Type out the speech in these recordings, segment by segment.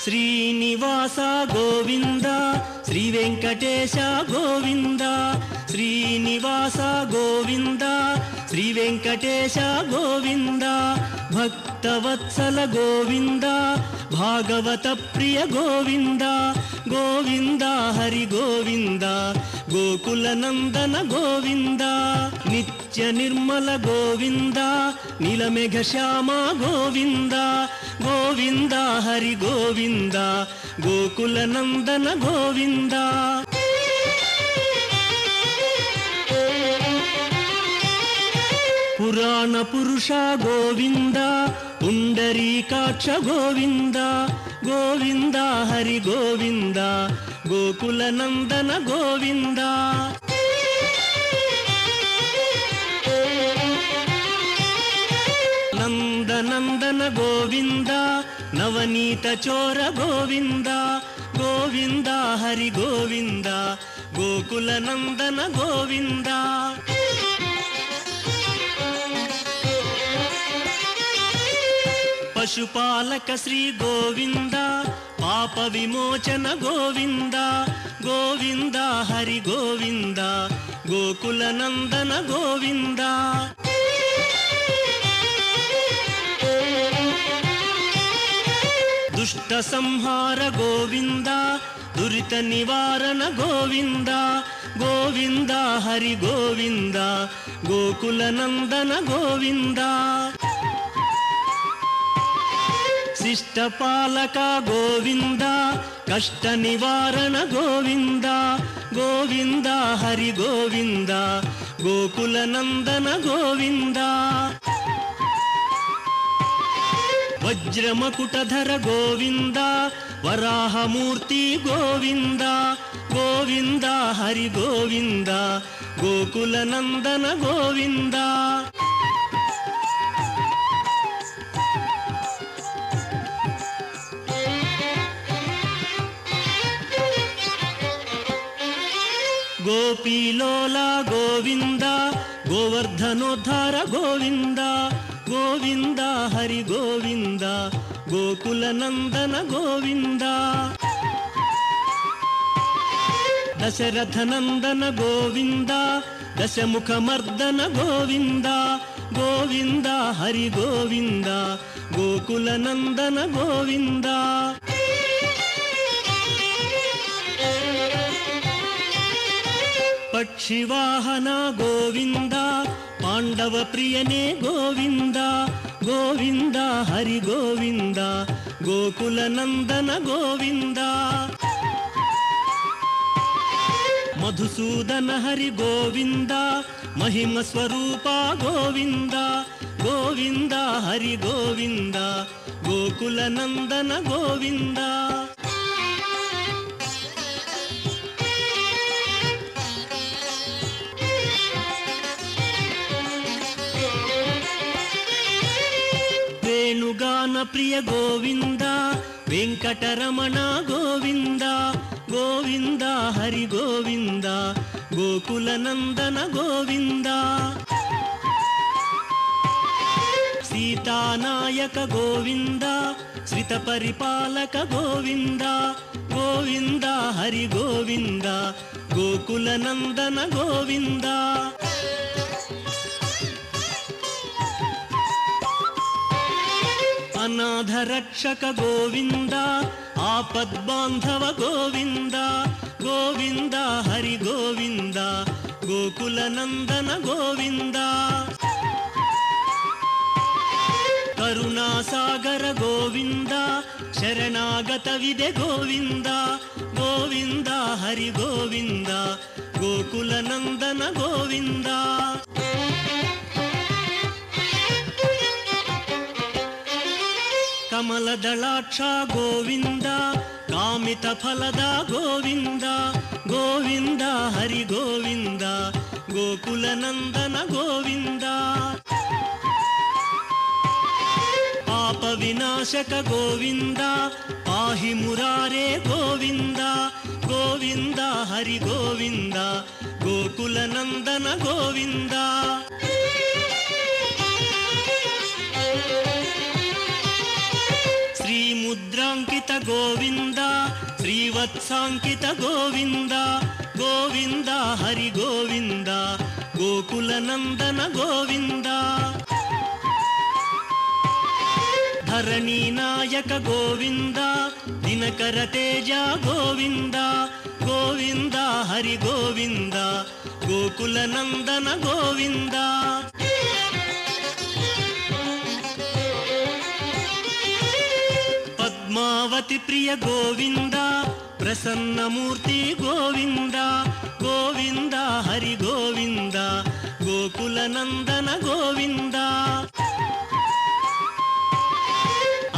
శ్రీనివాస గోవింద శ్రీ వెంకటేశ గోవింద శ్రీనివాస గోవింద శ్రీ వెంకటేశ గోవింద భక్తవత్సల గోవింద భాగవత ప్రియ గోవింద గోవింద హరి గోవింద గోకుల నందన గోవింద నిత్య నిర్మల గోవింద నీలమేఘ శ్యామ గోవింద గోవింద హరి గోవింద గోకుల నందన గోవింద పురాణ పురుష గోవింద పుండరీకాక్ష గోవింద గోవింద హరి గోవింద గోకుల నందన గోవింద నందనందన గోవింద నవనీత చోర గోవింద గోవింద హరి గోవింద గోకుల నందన గోవింద పశుపాలక శ్రీ గోవింద పాప విమోచన గోవింద గోవింద హరి గోవింద గోకుల నందన గోవింద దుష్ట సంహార గోవింద దురిత నివారణ గోవింద గోవింద హరి గోవింద గోకుల నందన గోవింద శిష్టపాలక గోవింద కష్ట నివారణ గోవింద గోవింద హరి గోవింద గోకుల నందన గోవింద వజ్రమకుటధర గోవింద వరాహమూర్తి గోవింద గోవింద హరి గోవింద గోకుల నందన గోవింద గోపీలోల గోవింద గోవర్ధనోద్ధార గోవింద గోవింద హరి గోవింద గోకుల నందన గోవింద దశరథ నందన గోవింద దశముఖ మర్దన గోవింద గోవింద హరి గోవింద గోకుల నందన గోవింద పక్షివాహన గోవింద పాండవ ప్రియనే గోవింద గోవింద హరి గోవింద గోకుల నందన గోవింద మధుసూదన హరి గోవింద మహిమ స్వరూప గోవింద గోవింద హరి గోవింద గోకుల నందన గోవింద వేణుగాన ప్రియ గోవింద వెంకటరమణ గోవింద గోవింద హరి గోవింద గోకుల నందన గోవింద సీతానాయక గోవింద శ్రిత పరిపాలక గోవింద గోవింద హరి గోవింద గోకుల నందన గోవింద అనాథ రక్షక గోవింద ఆపద్బాంధవ గోవింద గోవింద హరి గోవింద గోకుల నందన గోవింద కరుణాసాగర గోవింద శరణాగత విదే గోవింద గోవింద హరి గోవింద గోకుల నందన గోవింద కమలదళాక్ష గోవింద కామిత ఫలద గోవింద గోవింద హరి గోవింద గోకుల నందన గోవింద विनाशक गोविन्द पाहि मुरारे गोविन्द गोविन्द हरि गोविन्द गोकुलनन्दन गोविन्द श्रीमुद्राङ्कित गोविन्द श्रीवत्साङ्कित गोविन्द गोविन्द हरि गोविन्द गोकुलनन्दन गोविन्द धरणी नायक गोविन्द दिनकर तेज गोविन्द गोविन्द हरि गोविन्द गोकुलनन्दन गोविन्द पद्मावती प्रिय गोविन्द प्रसन्नमूर्ति गोविन्द गोविन्द हरि गोविन्द गोकुलनन्दन गोविन्द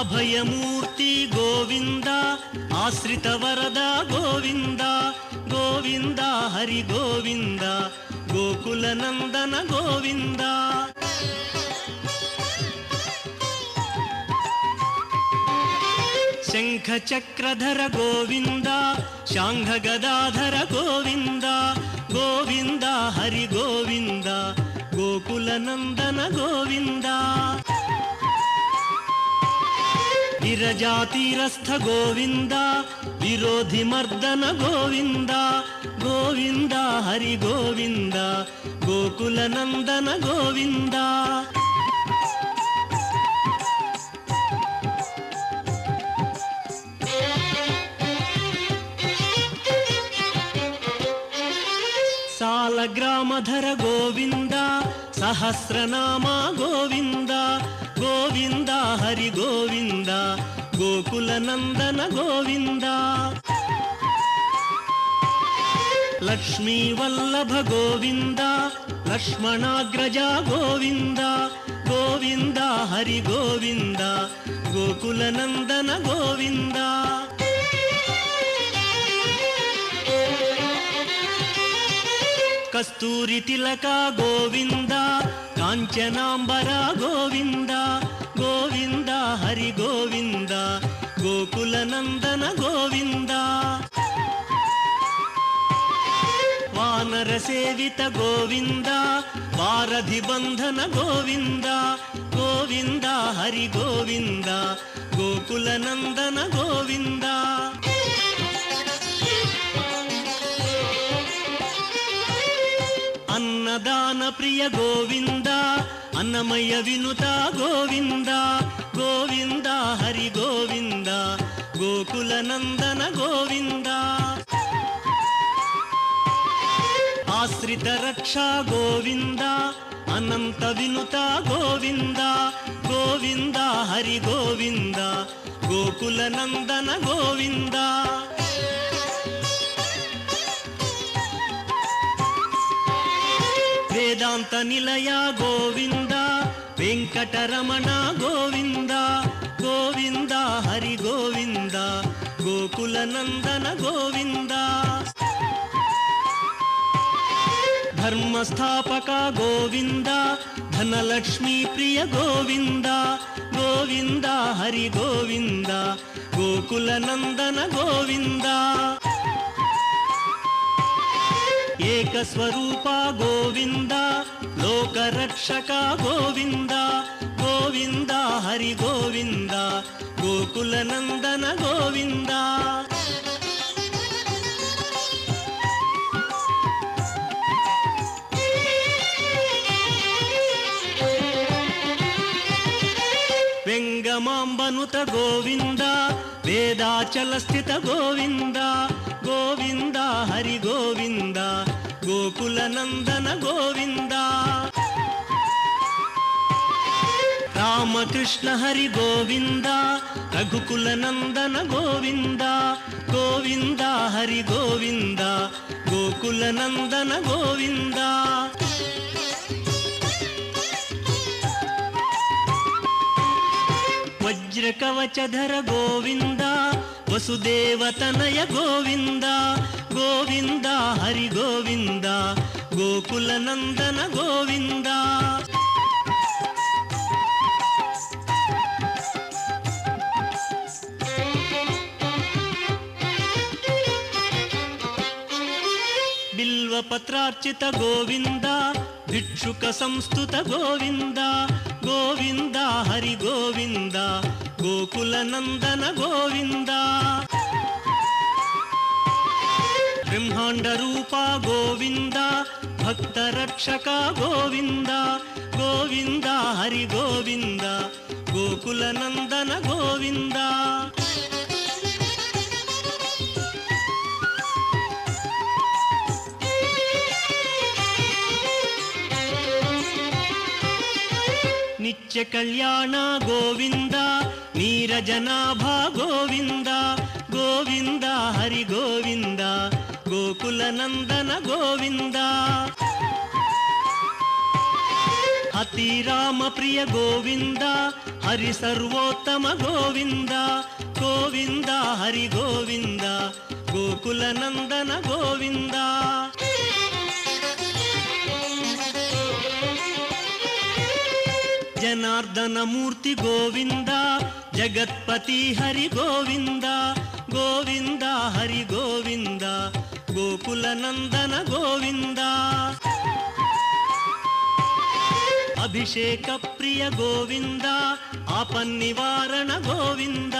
अभयमूर्ति गोविन्द आश्रित वरद गोविन्द गोविन्द हरि गोविन्द गोकुलनन्दन गोविन्द शंख चक्रधर गोविन्द शांघ गदाधर गोविन्द गोविन्द हरि गोविन्द गोकुलनन्दन गोविन्द विरजातीरस्थ गोविन्द विरोधि मर्दन गोविन्द गोविन्द हरि गोविन्द गोकुलनन्दन गोविन्द सालग्रामधर गोविन्द सहस्रनाम गोविन्द गोविन्द हरि गोविन्द गोकुलनन्दन गोविन्द लक्ष्मी वल्लभ गोविन्द लक्ष्मणाग्रज गोविन्द गोविन्द हरि गोविन्द गोकुलनन्दन गोविन्द कस्तूरी तिलक गोविन्द कांचनांबर गोविन्द गोविन्द हरि गोविन्द गोकुलनन्दन गोविन्द वानर सेवित गोविन्द वारधि बंधन गोविन्द गोविन्द हरि गोविन्द गोकुलनन्दन गोविन्द अन्नदान प्रिय गोविन्द अन्नमय विनुता गोविन्द गोविन्द हरि गोविन्द गोकुलनन्दन गोविन्द आश्रित रक्षा गोविन्द अनंत विनुता गोविन्द गोविन्द हरि गोविन्द गोकुलनन्दन गोविन्द वेदांत निलय गोविन्द वेंकटरमण गोविन्द गोविन्द हरि गोविन्द गोकुलनन्दन गोविन्द धर्मस्थापक गोविन्द धनलक्ष्मी प्रिय गोविन्द गोविन्द हरि गोविन्द गोकुलनन्दन गोविन्द एक स्वरूप गोविन्द लोकरक्षक गोविन्द गोविन्द हरि गोविन्द गोकुलनन्दन गोविन्द वेंगमांबनुत गोविन्द वेदाचल स्थित गोविन्द गोविन्द हरि गोविन्द गोकुलनन्दन गोविन्द रामकृष्ण हरि गोविन्द रघुकुलनन्दन गोविन्द गोविन्द हरि गोविन्द गोकुलनन्दन गोविन्द वज्रकवचधर गोविन्द वसुदेवतनय गोविन्द गोविन्द हरि गोविन्द गोकुलनन्दन गोविन्द बिल्वपत्रार्चित गोविन्द भिक्षुक संस्तुत गोविन्द गोविन्द हरि गोविन्द गोकुलनन्दन गोविन्द ब्रह्माण्ड रूपा गोविन्द भक्तरक्षक गोविन्द गोविन्द हरि गोविन्द गोकुलनन्दन गोविन्द नित्य कल्याण गोविन्द नीरजनाभा गोविन्द गोविन्द हरि गोविन्द गोकुलनन्दन गोविन्द अति राम प्रिय गोविन्द हरि सर्वोत्तम गोविन्द गोविन्द हरि गोविन्द गोकुलनन्दन गोविन्द जनार्दन मूर्ति गोविन्द जगत्पति हरि गोविन्द गोविन्द हरि गोविन्द गोकुलनन्दन गोविन्द अभिषेक प्रिय गोविन्द आपन्निवारण गोविन्द